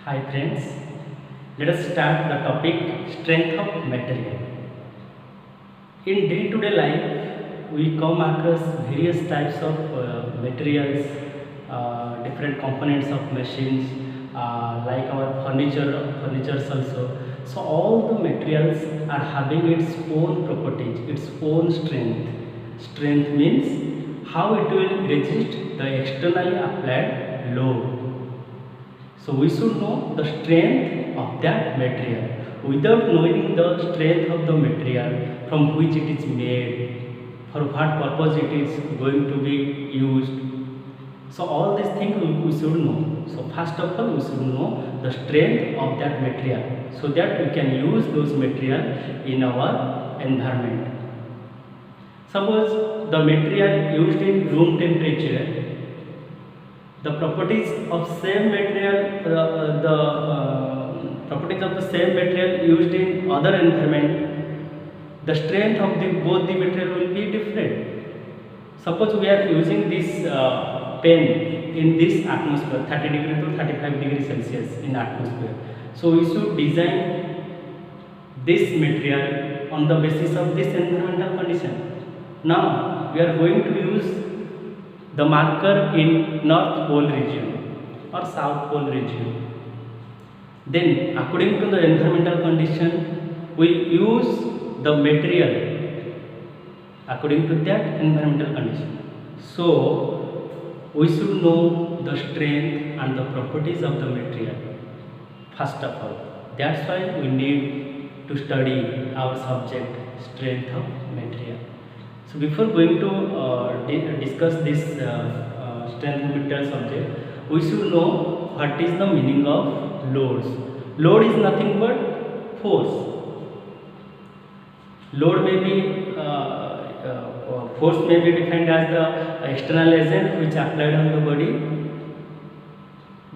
Hi friends, let us start the topic strength of material. In day-to-day life, we come across various types of materials, different components of machines, like our furnitures also. So all the materials are having its own properties, its own strength. Strength means how it will resist the externally applied load. So we should know the strength of that material. Without knowing the strength of the material from which it is made, for what purpose it is going to be used. So all these things we should know. So first of all we should know the strength of that material so that we can use those material in our environment. Suppose the material used in room temperature, the properties of same material properties of the same material used in other environment, the strength of both the material will be different. Suppose we are using this pen in this atmosphere 30 degree to 35 degree Celsius in atmosphere, so we should design this material on the basis of this environmental condition. Now we are going to use the marker in North Pole region or South Pole region. Then according to the environmental condition, we use the material according to that environmental condition. So we should know the strength and the properties of the material first of all. That's why we need to study our subject strength of material. So before going to discuss this strength of material subject, we should know what is the meaning of loads. Load is nothing but force. Load may be force may be defined as the external agent which applied on the body.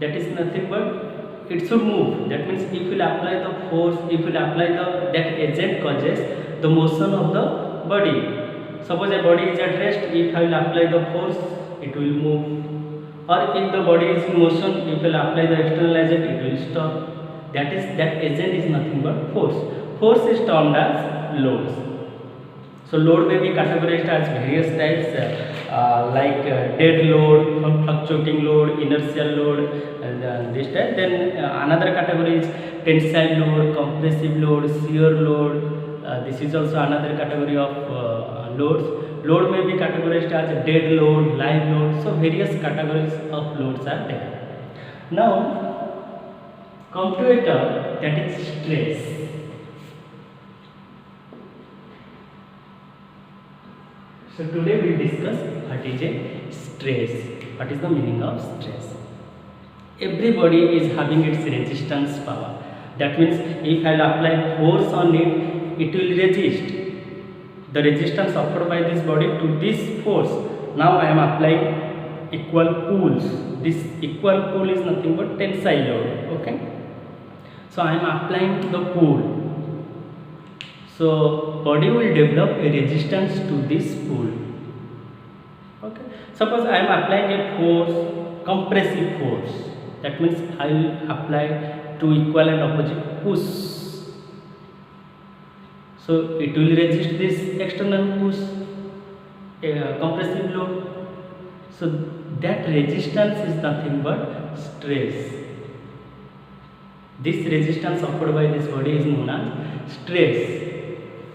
That is nothing but it should move. That means if you apply the force, if you apply that agent causes the motion of the body. Suppose a body is at rest, if I will apply the force, it will move. Or if the body is in motion, if I will apply the external agent, it will stop. That agent is nothing but force. Force is termed as loads. So load may be categorized as various types like dead load, fluctuating load, inertial load, this type. Then another category is tensile load, compressive load, shear load. This is also another category of loads. Load may be categorized as dead load, live load. So various categories of loads are there. Now come to a term that is stress. So today we discuss what is a stress. What is the meaning of stress? Every body is having its resistance power. That means if I apply force on it, it will resist. The resistance offered by this body to this force. Now I am applying equal pulls. This equal pull is nothing but tensile load. Okay. So I am applying the pull. So body will develop a resistance to this pull. Okay. Suppose I am applying a force, compressive force. That means I will apply two equal and opposite push. So it will resist this external push, compressive load. So that resistance is nothing but stress. This resistance offered by this body is known as stress.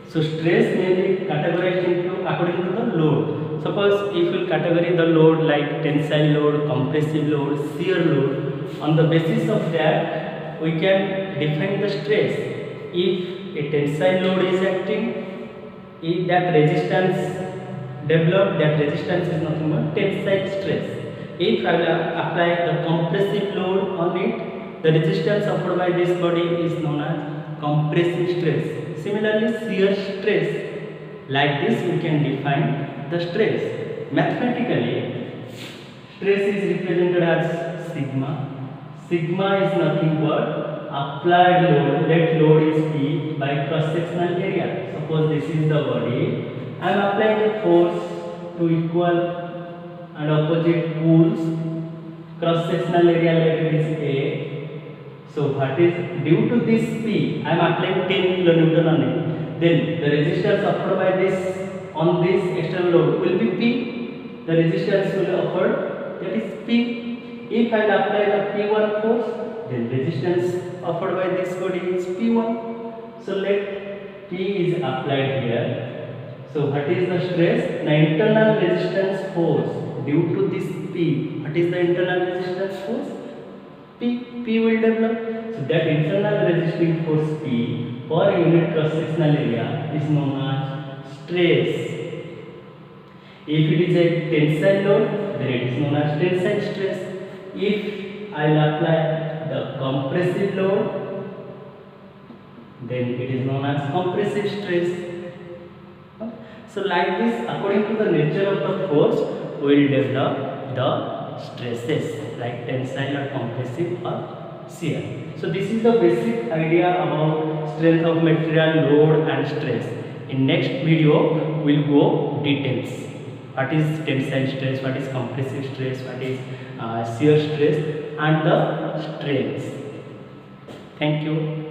So stress may be categorized into according to the load. Suppose if you categorize the load like tensile load, compressive load, shear load, on the basis of that we can define the stress. If a tensile load is acting, if that resistance developed, that resistance is nothing but tensile stress. If I will apply the compressive load on it, the resistance offered by this body is known as compressive stress. Similarly, shear stress. Like this we can define the stress. Mathematically, stress is represented as sigma. Sigma is nothing but applied load. Let load is P by cross-sectional area. Suppose this is the body. I am applying a force to equal and opposite pulls. Cross-sectional area, let it is A. So what is due to this P, I am applying 10 kilonewton on it. Then the resistance offered by this on this external load will be P. The resistance will offer, that is P. If I apply the P1 force, then resistance offered by this body is P1. So let P is applied here. So what is the stress? The internal resistance force due to this P. What is the internal resistance force? P will develop. So that internal resisting force P per unit cross-sectional area is known as stress. If it is a tensile load, then it is known as tensile stress. If I will apply the compressive load, then it is known as compressive stress. So like this, according to the nature of the force, we will develop the stresses like tensile or compressive or shear. So this is the basic idea about strength of material, load and stress. In next video, we will go details. What is tensile stress, what is compressive stress, what is shear stress and the strains. Thank you.